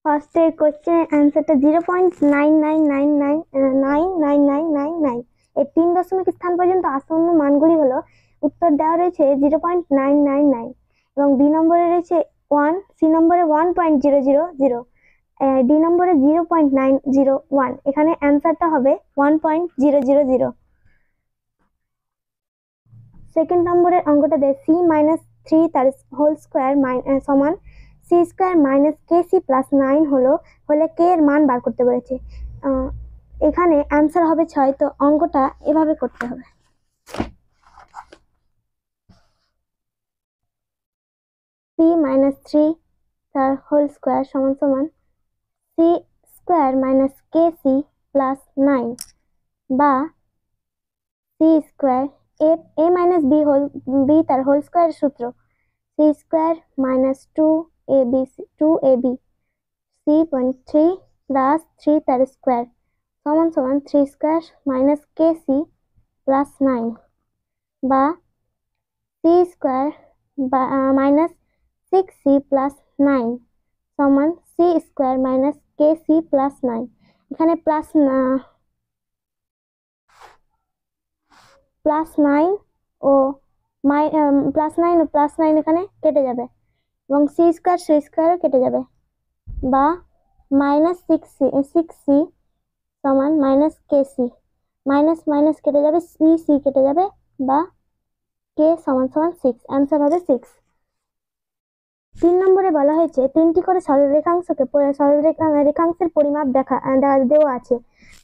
ফার্স্টে কোশ্চেনের অ্যান্সারটা 0.99999999। এই 3 দশমিক স্থান পর্যন্ত আসন্ন মানগুলি হলো, উত্তর দেওয়া রয়েছে 0.999 এবং বি নম্বরে রয়েছে 1, সি নম্বরে 1.000, ডি নম্বরে 0.901। এখানে অ্যান্সারটা হবে 1.000। সেকেন্ড নম্বরের অঙ্কটা দেয় c-3 তার হোল স্কোয়ার সমান c square minus kc plus 9 হলে কে এর মান বার করতে বলেছে। এখানে অ্যান্সার হবে 6। তো অঙ্কটা এভাবে করতে হবে। c-3 তার হোল স্কোয়ার সমান সমান c square minus kc plus 9 বা c square a minus b তার হোল স্কোয়ার সূত্র c square minus 2ab c.3 plus 3 তার স্কোয়ার সমান সমান 3 স্কোয়ার মাইনাস kc প্লাস 9 বা c square minus 6c plus 9 সমান c square minus kc plus 9। এখানে plus 9 ও plus 9 এখানে কেটে যাবে এবং c স্কোয়ার কেটে যাবে বা মাইনাস 6c সমান মাইনাস kc, মাইনাস কেটে যাবে, c কেটে যাবে বা k সমান 6। অ্যান্সার হবে 6। 3 নম্বরে বলা হয়েছে 3টি করে সরলরেখাংশকে রেখাংশের পরিমাপ দেওয়া আছে,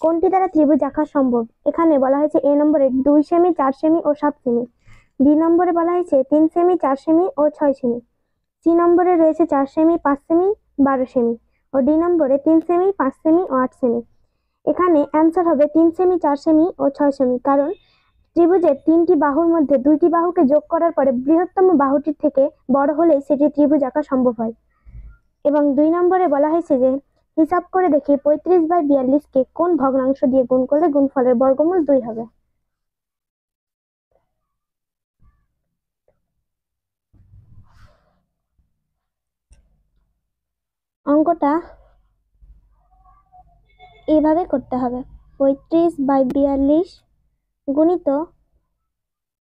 কোনটি দ্বারা ত্রিভুজ আঁকা সম্ভব। এখানে বলা হয়েছে এ নম্বরে 2 সেমি, 4 সেমি ও 7 সেমি, বি নম্বরে বলা হয়েছে 3 সেমি, 4 সেমি ও 6 সেমি, সি নম্বরে রয়েছে 4 সেমি, 5 সেমি, 12 সেমি ও ডি নম্বরে 3 সেমি, 5 সেমি ও 8 সেমি। এখানে অ্যান্সার হবে 3 সেমি, 4 সেমি ও 6 সেমি, কারণ ত্রিভুজের 3টি বাহুর মধ্যে 2টি বাহুকে যোগ করার পরে বৃহত্তম বাহুটির থেকে বড় হলেই সেটি ত্রিভুজ আঁকা সম্ভব হয়। এবং 2 নম্বরে বলা হয়েছে যে হিসাব করে দেখি 35/42 কে কোন ভগ্নাংশ দিয়ে গুণ করলে গুণফলের বর্গমূল 2 হবে। অঙ্কটা এইভাবে করতে হবে। 35/42 গুণিত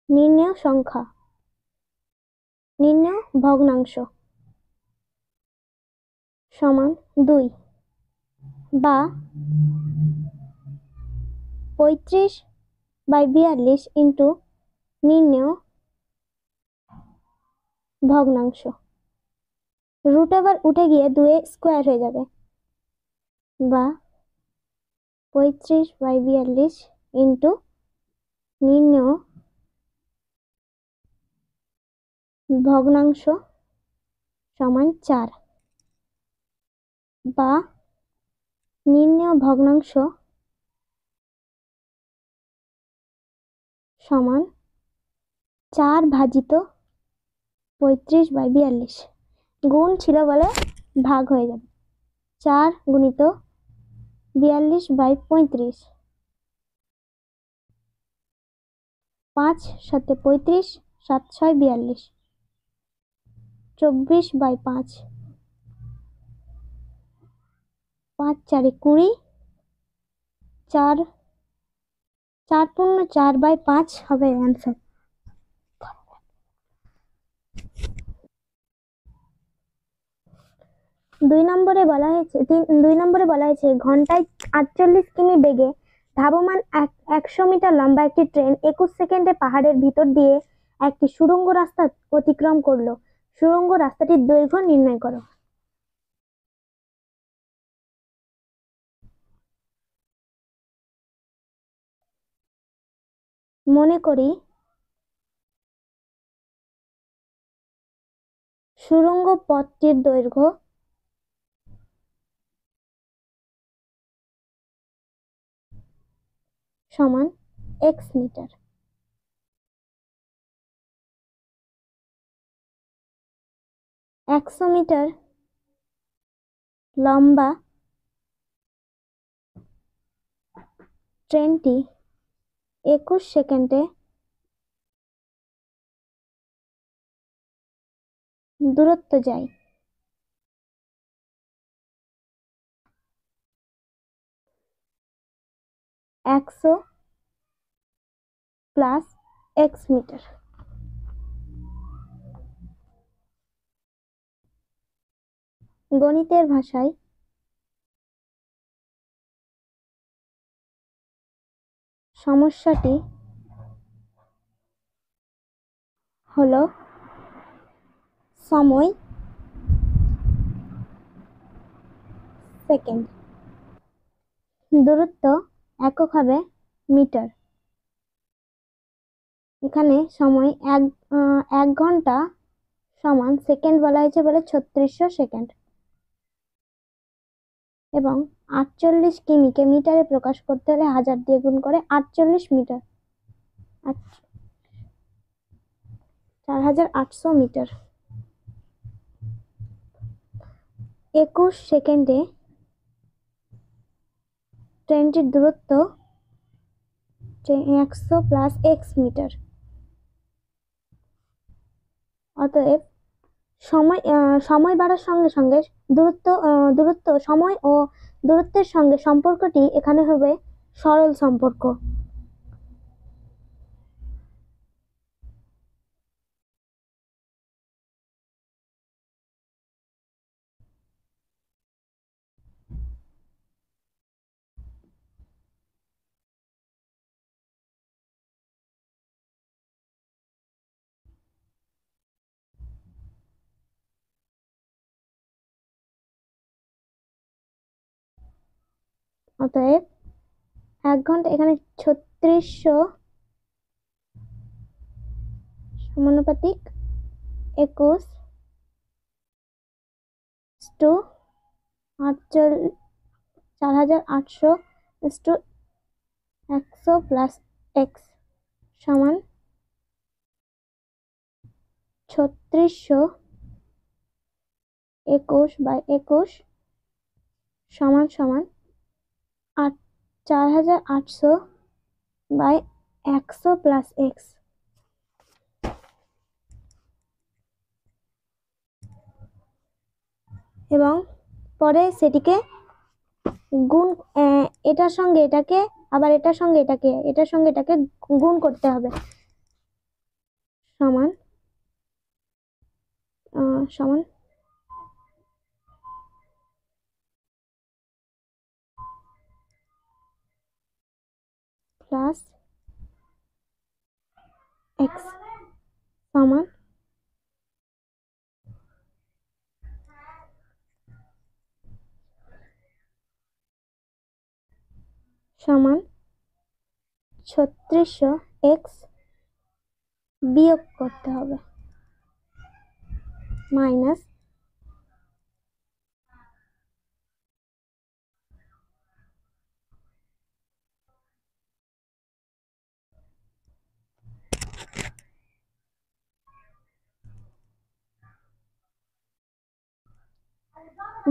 নির্ণেয় সংখ্যা, নির্ণেয় ভগ্নাংশ সমান 2 বা 35/42 ইন্টু নির্ণেয় ভগ্নাংশ। রুট ওভার উঠে গিয়ে 2 স্কোয়ার হয়ে যাবে বা 35/42 ইন্টু নির্ণেয় ভগ্নাংশ সমান 4 বা নির্ণেয় ভগ্নাংশ সমান 4 ভাজিত 35/42। গুণ ছিল বলে ভাগ হয়ে যাবে, 4 গুণিত 42/35, 5 সাথে 35, 7 6 42, 24/5, 5 4 20, 4 পূর্ণ 4/5 হবে অ্যান্সার। 2 নম্বরে বলা হয়েছে ঘন্টায় 48 কিমি বেগে ধাবমান 100 মিটার লম্বা একটি ট্রেন 21 সেকেন্ডে পাহাড়ের ভিতর দিয়ে একটি সুড়ঙ্গ রাস্তা অতিক্রম করলো। সুড়ঙ্গ রাস্তাটির দৈর্ঘ্য নির্ণয় করো। মনে করি সুড়ঙ্গ পথটির দৈর্ঘ্য সমান x মিটার। 100 মিটার লম্বা ট্রেনটি 21 সেকেন্ডে দূরত্ব যায়। 100 প্লাস x মিটার। গণিতের ভাষায় সমস্যাটি হলো সময় সেকেন্ড, দূরত্ব একক হবে মিটার। এখানে সময় এক ঘন্টা সমান সেকেন্ড বলা হয়েছে বলে 3600 সেকেন্ড, এবং 48 কিমিকে মিটারে প্রকাশ করতে হলে 1000 দিয়ে গুণ করে 48 মিটার, 4800 মিটার। 21 সেকেন্ডে ট্রেনটির দূরত্ব 100 প্লাস x মিটার। অতএব সময় বাড়ার সঙ্গে সঙ্গে দূরত্ব সময় ও দূরত্বের সঙ্গে সম্পর্কটি এখানে হবে সরল সম্পর্ক। অতএব 1 ঘন্টা, এখানে 3600 সমানুপাতিক 21 টু 4800 টু 100 প্লাস x সমান 3600 21/21 সমান 4800/100 প্লাস x। এবং পরে সেটিকে গুণ, এটার সঙ্গে এটাকে, আবার এটার সঙ্গে এটাকে গুণ করতে হবে, সমান প্লাস x সমান সমান 3600 x বিয়োগ করতে হবে মাইনাস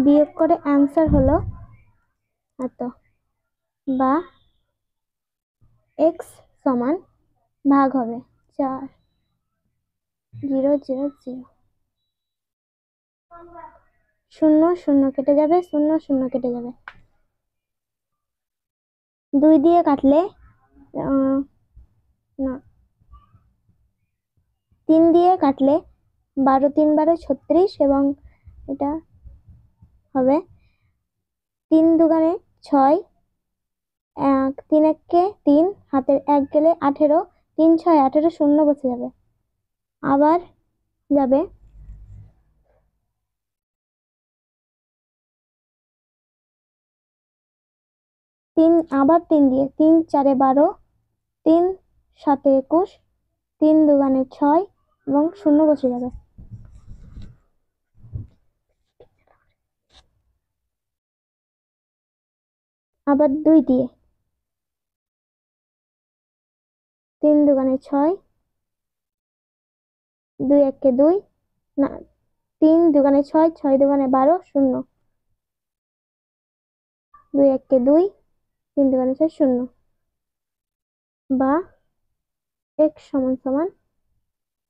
বিয়োগ করে অ্যান্সার হলো এত, বা x সমান ভাগ হবে 4000। 0 0 কেটে যাবে, 0 0 কেটে যাবে। 2 দিয়ে কাটলে না, 3 দিয়ে কাটলে 12 3 12 36, এবং এটা হবে 3 দুগুণে 6, 3 1 3, হাতের 1 গেলে 18, 3 6 18, 0 বসে যাবে। আবার যাবে 3, আবার 3 দিয়ে, 3 4 12, 3 7 21, 3 দুগুণে 6, এবং 0 বসে যাবে। আবার 2 দিয়ে, 3 দুগুণে 6, 2 1 2, না 3 দুগুণে 6, 6 দুগুণে 12, 0, 2 1 2, 3 দুগুণে 6, 0, বা x সমান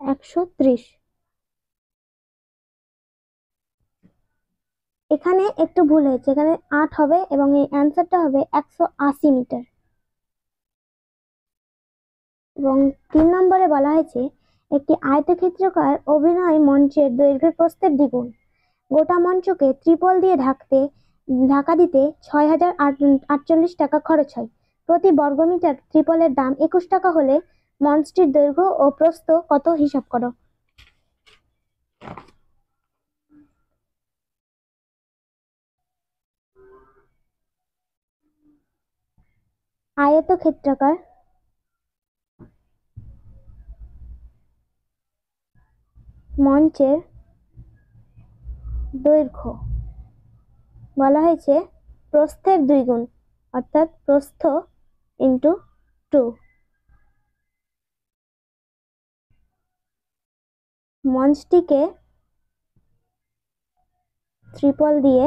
130। এখানে একটু ভুল হয়েছে, এখানে 8 হবে এবং এই অ্যান্সারটা হবে 180 মিটার। এবং 3 নম্বরে বলা হয়েছে একটি আয়তক্ষেত্রাকার অভিনয় মঞ্চের দৈর্ঘ্যের প্রস্থের দ্বিগুণ। গোটা মঞ্চকে ত্রিপল দিয়ে ঢাকা দিতে 6,048 টাকা খরচ হয়। প্রতি বর্গমিটার ত্রিপলের দাম 21 টাকা হলে মঞ্চটির দৈর্ঘ্য ও প্রস্থ কত হিসাব করো। আয়তক্ষেত্রাকার মঞ্চের দৈর্ঘ্য বলা হয়েছে প্রস্থের 2 গুণ, অর্থাৎ প্রস্থ ইন্টু 2। মঞ্চটিকে ত্রিপল দিয়ে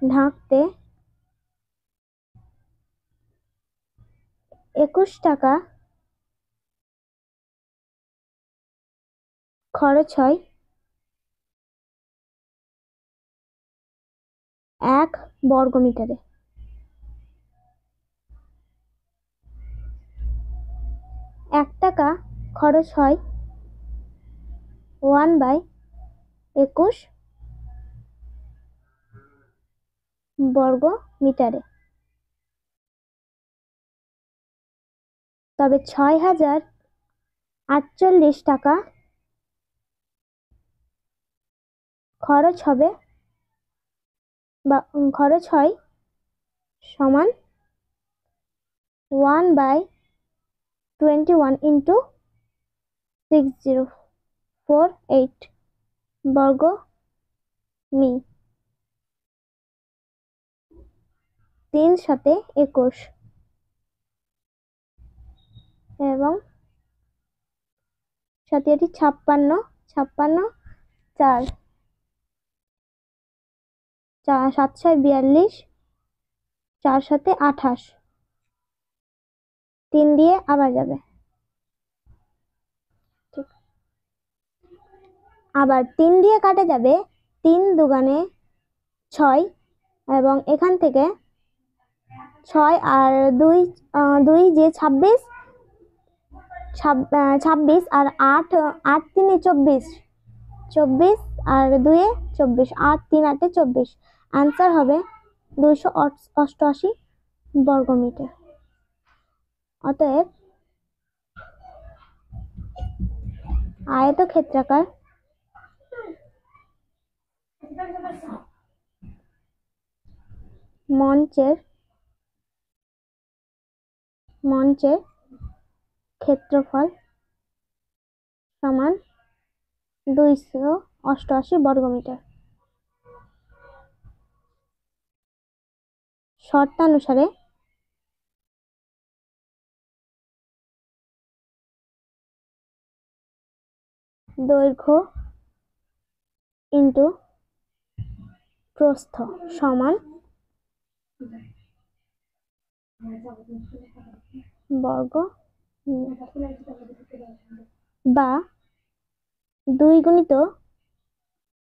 ঢাকতে 21 টাকা খরচ হয় 1 বর্গমিটারে। 1 টাকা খরচ হয় 1/21 বর্গ মিটারে। তবে 6,048 টাকা খরচ হয় সমান 1/21 ইন্টু 6048 বর্গ মি। 3 সাথে 21 এবং সাথে এটি 56 4 742 4 সাথে 28, 3 দিয়ে আবার যাবে। আবার 3 দিয়ে কাটা যাবে, 3 দুগুণে 6 এবং এখান থেকে 6 আর 2 যে 26 আর 8 3 24, 24 আর 2 24, 8 3 8 24। आंसर হবে 288 বর্গমিটার। অতএব আয়তক্ষেত্রাকার মঞ্চের ক্ষেত্রফল সমান 288 বর্গমিটার। শর্তানুসারে দৈর্ঘ্য ইন্টু প্রস্থ সমান বর্গ বা 2 গুণিত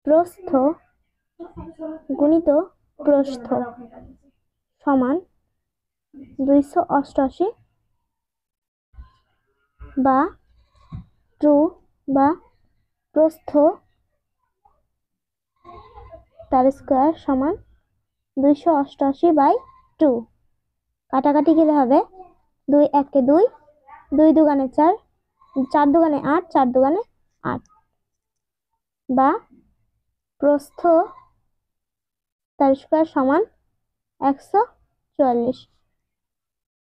প্রস্থ গুণিত প্রস্থ সমান 288 বা 2 বা প্রস্থ তার স্কয়ার সমান 288/2। কাটাকাটি গেলে হবে 2 1 2, 2 দুগুণে 4, 4 দুগুণে 8, 4 দুগুণে 8 বা প্রস্থ তার স্কয়ার সমান 144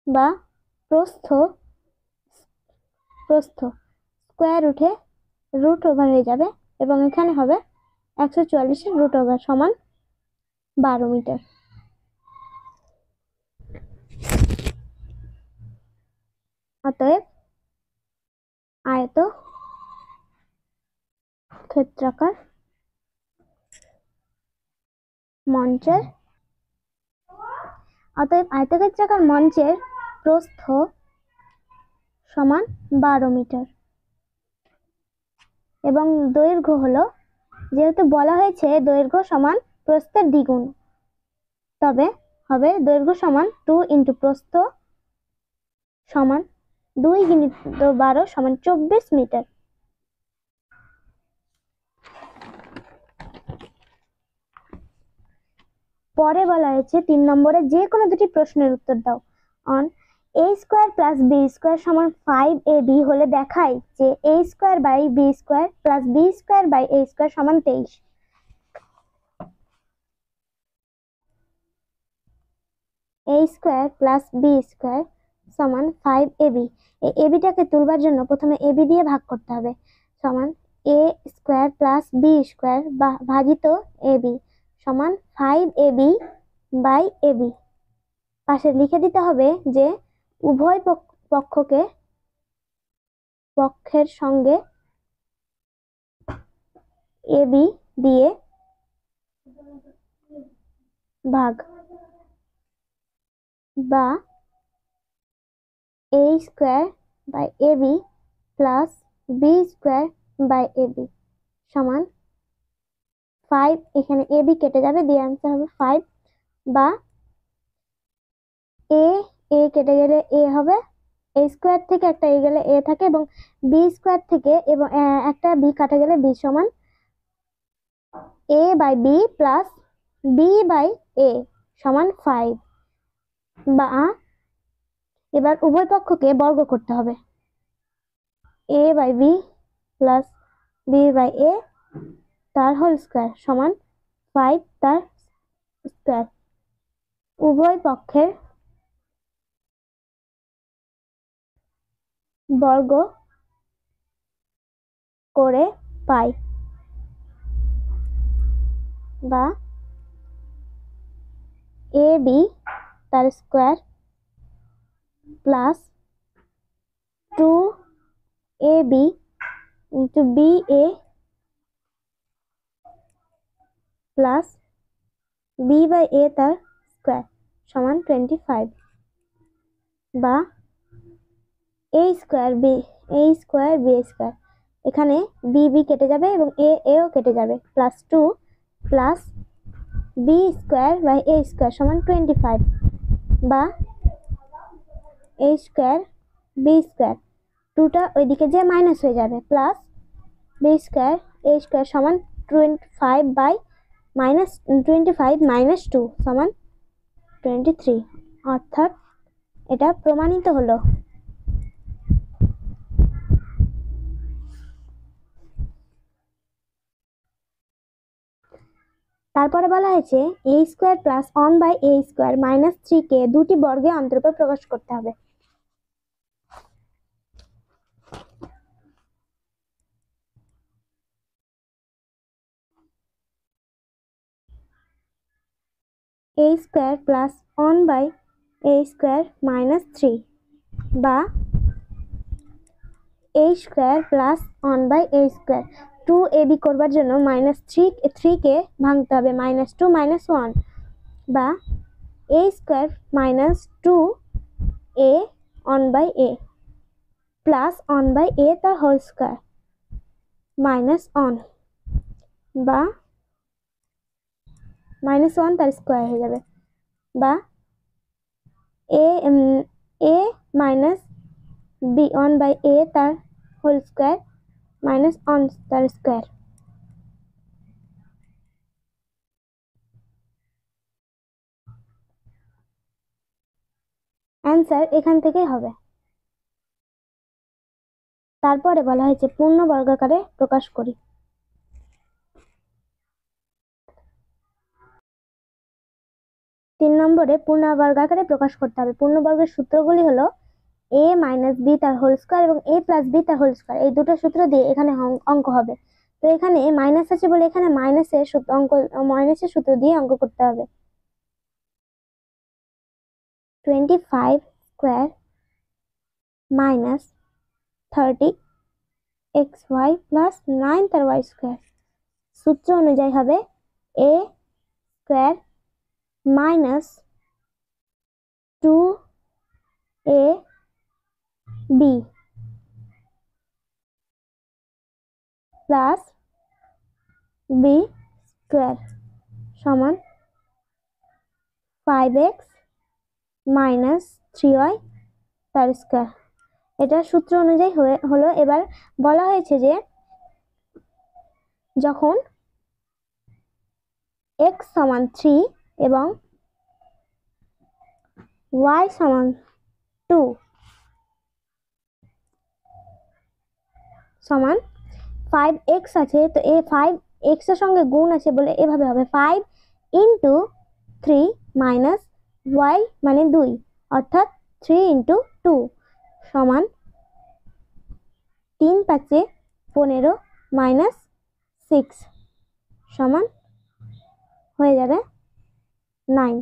বা প্রস্থ স্কয়ার উঠে রুট ওভার হয়ে যাবে এবং এখানে হবে 144 এর রুট ওভার সমান 12 মিটার। অতএব আয়তক্ষেত্রাকার মঞ্চের প্রস্থ সমান 12 মিটার এবং দৈর্ঘ্য হলো, যেহেতু বলা হয়েছে দৈর্ঘ্য সমান প্রস্থের দ্বিগুণ, তবে হবে দৈর্ঘ্য সমান 2 ইন্টু প্রস্থ সমান 2 গুণিত 12 সমান 24 মিটার। পরে বলা হয়েছে 3 নম্বরে যে কোনো দুটি প্রশ্নের উত্তর দাও। On a square plus b square সমান 5ab হলে দেখায় যে a square by b square plus b square by a square সমান 23। a square plus b square সমান 5ab। এই abটাকে তুলবার জন্য প্রথমে ab দিয়ে ভাগ করতে হবে, সমান a square plus b square ভাজিত ab সমান 5ab বাই ab। পাশে লিখে দিতে হবে যে উভয় পক্ষের সঙ্গে ab দিয়ে ভাগ, বা a square by ab plus b square by ab সমান 5। এখানে ab কেটে যাবে, দিয়ে आंसर হবে 5, বা a কেটে গেলে a হবে, a স্কয়ার থেকে একটা a গেলে a থাকে, এবং b স্কয়ার থেকে এবং একটা b কাটা গেলে b সমান a by b plus b by a সমান 5। বা এবার উভয় পক্ষকে বর্গ করতে হবে, a by b plus b by a তার হোল স্কয়ার সমান 5 তার স্কয়ার। উভয় পক্ষের বর্গ করে পাই, বা a b তার square plus 2ab into ba plus b by a তার স্কয়ার সমান 25। বা a স্কয়ার b স্কয়ার, এখানে b কেটে যাবে এবং a ও কেটে যাবে, plus 2 plus b square by a square সমান 25। বা a স্কয়ার b স্কয়ার, 2টা ওইদিকে যে মাইনাস হয়ে যাবে, plus b square a square সমান 25 বাই মাইনাস 25 মাইনাস 2 সমান 23। অর্থাৎ এটা প্রমাণিত হলো। তারপরে বলা হয়েছে a square plus 1 by a square minus 3 কে দুটি বর্গে অন্তরূপে প্রকাশ করতে হবে। a square plus 1 by a square minus 3, বা a square plus 1 by a square, 2ab করবার জন্য মাইনাস 3 কে ভাঙতে হবে, মাইনাস 2 মাইনাস 1, বা a square minus 2a 1 by a plus 1 by a তার হোল স্কয়ার মাইনাস 1, বা মাইনাস 1 তার স্কয়ার হয়ে যাবে, বা a minus b 1 by a তার হোল স্কয়ার মাইনাস 1 তার স্কয়ার। অ্যান্সার এখান থেকেই হবে। তারপরে বলা হয়েছে পূর্ণ বর্গাকারে প্রকাশ করি। 3 নম্বরে পূর্ণ বর্গাকারে প্রকাশ করতে হবে। পূর্ণবর্গের সূত্রগুলি হলো a মাইনাস b তার হোল স্কয়ার এবং a প্লাস b তার হোল স্কয়ার, এই দুটো সূত্র দিয়ে এখানে অঙ্ক হবে। তো এখানে মাইনাস আছে বলে এখানে মাইনাসের সূত্র দিয়ে অঙ্ক করতে হবে। 25 স্কয়ার মাইনাস 30xy প্লাস 9 তার y স্কয়ার, সূত্র অনুযায়ী হবে a square minus 2ab plus b square সমান 5x মাইনাস 3y তার স্কয়ার। এটা সূত্র অনুযায়ী হলো। এবার বলা হয়েছে যে যখন x সমান 3 এবং y সমান 2 সমান 5x আছে, তো এই 5x এর সঙ্গে গুণ আছে বলে এভাবে হবে 5 ইন্টু 3 মাইনাস y মানে 2, অর্থাৎ 3 ইন্টু 2 সমান 3 5 15 মাইনাস 6 সমান হয়ে যাবে 9।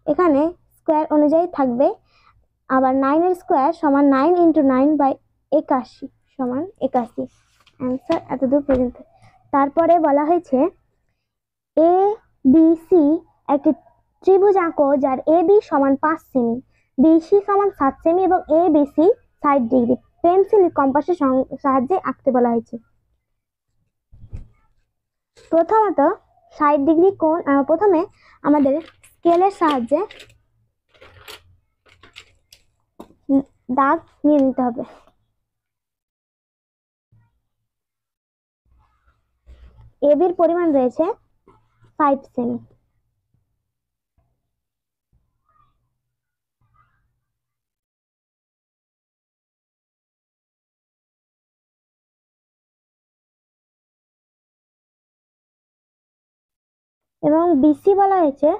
এখানে স্কয়ার অনুযায়ী থাকবে, আবার 9 এর স্কয়ার সমান 9 ইন্টু 9 বাই 81 সমান 81। অ্যান্সার এতদূর পর্যন্ত। তারপরে বলা হয়েছে এ বি সি একটি ত্রিভুজ আঁকো যার এ বি সমান 5 সেমি, বিসি সমান 7 সেমি এবং A B C 60 degree pencil কম্পাসের সাহায্যে আঁকতে বলা হয়েছে। প্রথমত 60 ডিগ্রি কোণ, প্রথমে আমাদের স্কেলের সাহায্যে দাগ নিয়ে নিতে হবে। এবির পরিমাণ রয়েছে 5 সেমি। এবং বিসি বলা হয়েছে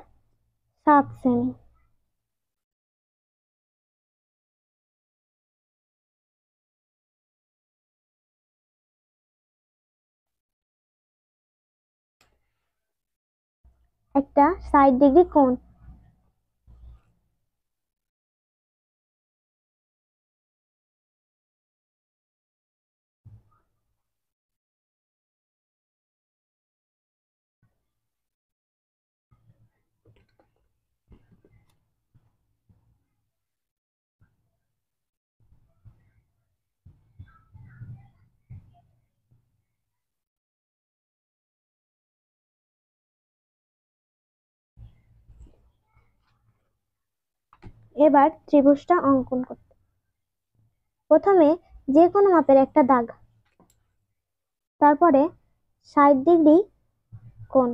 7 সেমি। একটা 60 ডিগ্রি কোণ। এবার ত্রিভুজটা অঙ্কন করতে প্রথমে যে কোনো মাপের একটা দাগ, তারপরে 60 ডিগ্রি কোণ।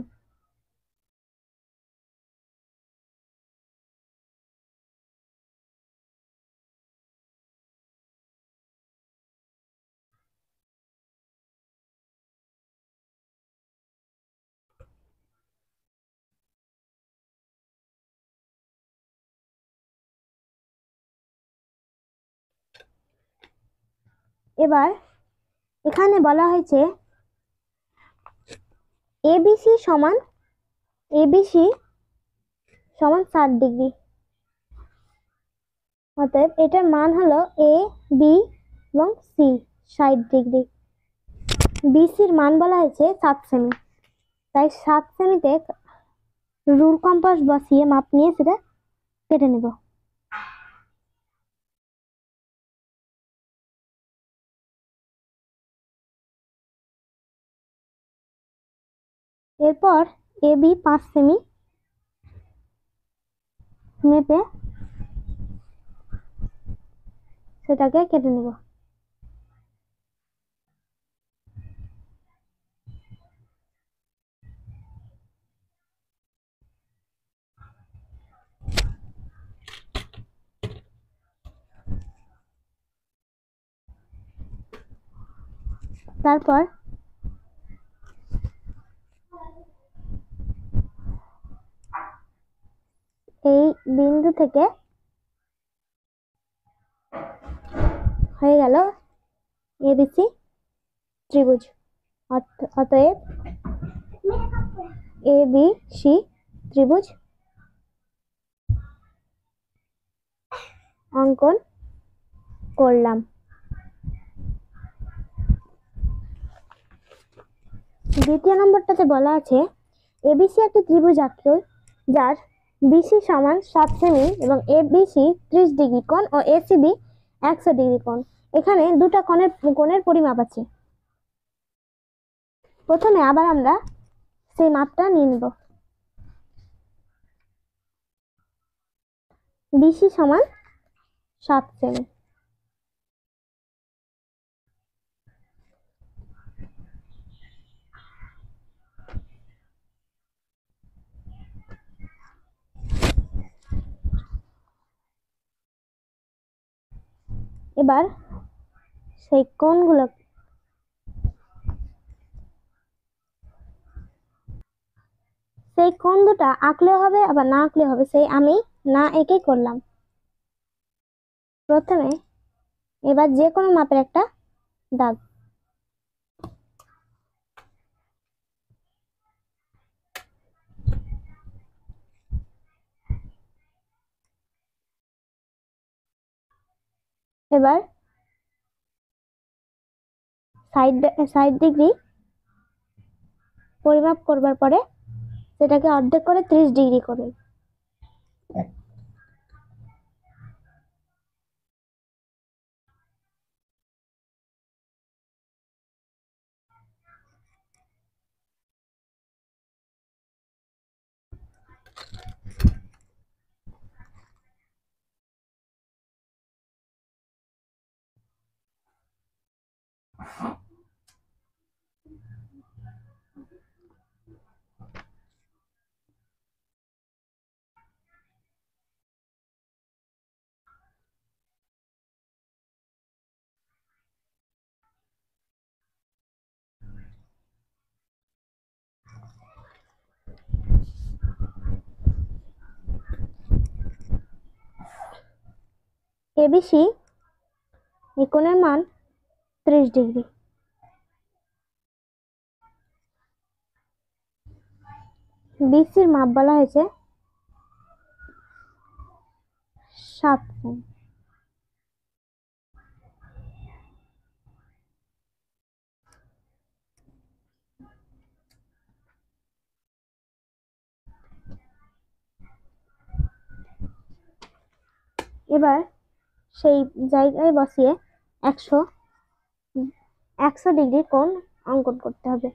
এবার এখানে বলা হয়েছে এবিসি সমান 60 ডিগ্রি, অতএব এটার মান হলো এ বি এবং সি 60 ডিগ্রি। বিসির মান বলা হয়েছে 7 সেমি, তাই 7 সেমিতে রুল কম্পাস বসিয়ে মাপ নিয়ে সেটা কেটে নেব। এরপর এ বি 5 সেমি মেপে সেটাকে কেটে নেব। তারপর এই বিন্দু থেকে হয়ে গেল এবিসি ত্রিভুজ। অতএব এবিসি ত্রিভুজ অঙ্কন করলাম। দ্বিতীয় নম্বরটাতে বলা আছে এবিসি একটি ত্রিভুজ আঁকো যার বিসি সমান 7 সেমি এবং এবিসি 30 ডিগ্রি কোণ ও এসিবি 100 ডিগ্রি কোণ। এখানে দুটা কোণের পরিমাপ আছে। প্রথমে আবার আমরা সেই মাপটা নিয়ে নেব। BC সমান 7 সেমি। এবার সেই কোণগুলো সেই কোণ দুটা আঁকলে হবে আবার না আঁকলে হবে, সেই আমি না এঁকেই করলাম। প্রথমে এবার যে কোনো মাপের একটা দাগ, এবার সাইড ডিগ্রি পরিমাপ করবার পরে সেটাকে অর্ধেক করে 30 ডিগ্রি করবে। ABC এই কোণের মান 30 ডিগ্রি। BCর মাপ বলা হয়েছে 7 সেমি। এবার সেই জায়গায় বসিয়ে 100 ডিগ্রি কোণ অঙ্কন করতে হবে।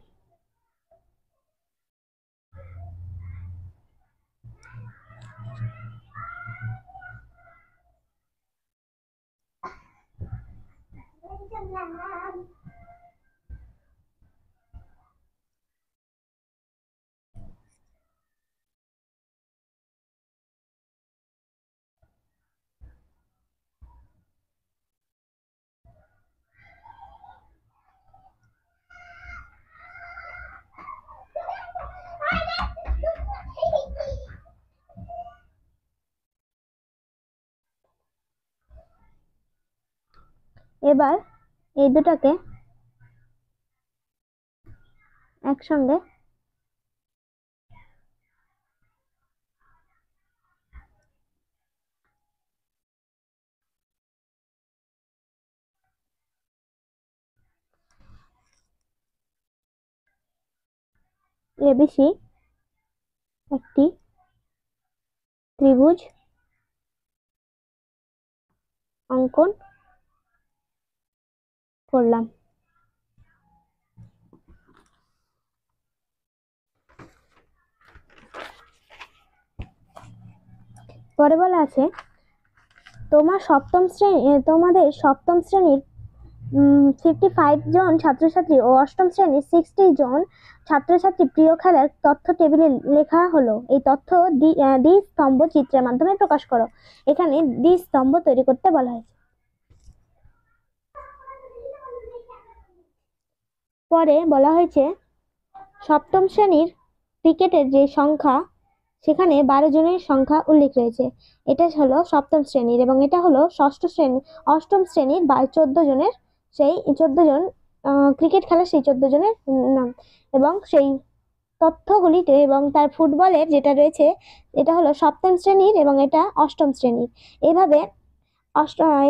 এবার এই দুটাকে একসঙ্গে ABC একটি ত্রিভুজ অঙ্কন করলাম। পরে বলা আছে তোমাদের সপ্তম শ্রেণীর 55 জন ছাত্রছাত্রী ও অষ্টম শ্রেণীর 60 জন ছাত্রছাত্রী প্রিয় খেলার তথ্য টেবিলে লেখা হলো। এই তথ্য দ্বি-স্তম্ভ চিত্রের মাধ্যমে প্রকাশ করো। এখানে দ্বি-স্তম্ভ তৈরি করতে বলা হয়েছে। পরে বলা হয়েছে সপ্তম শ্রেণীর ক্রিকেটের যে সংখ্যা সেখানে 12 জনের সংখ্যা উল্লেখ রয়েছে। এটা হলো সপ্তম শ্রেণীর এবং এটা হলো অষ্টম শ্রেণীর 14 জনের, সেই 14 জন ক্রিকেট খেলার সেই 14 জনের নাম এবং সেই তথ্যগুলিতে এবং তার ফুটবলের যেটা রয়েছে এটা হলো সপ্তম শ্রেণীর এবং এটা অষ্টম শ্রেণীর।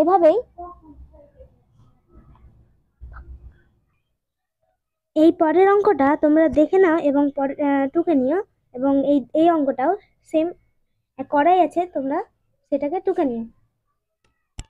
এভাবেই এই পরের অঙ্কটা তোমরা দেখে নাও এবং টুকে নিও এবং এই অঙ্কটাও সেম করাই আছে, তোমরা সেটাকে টুকে নিও।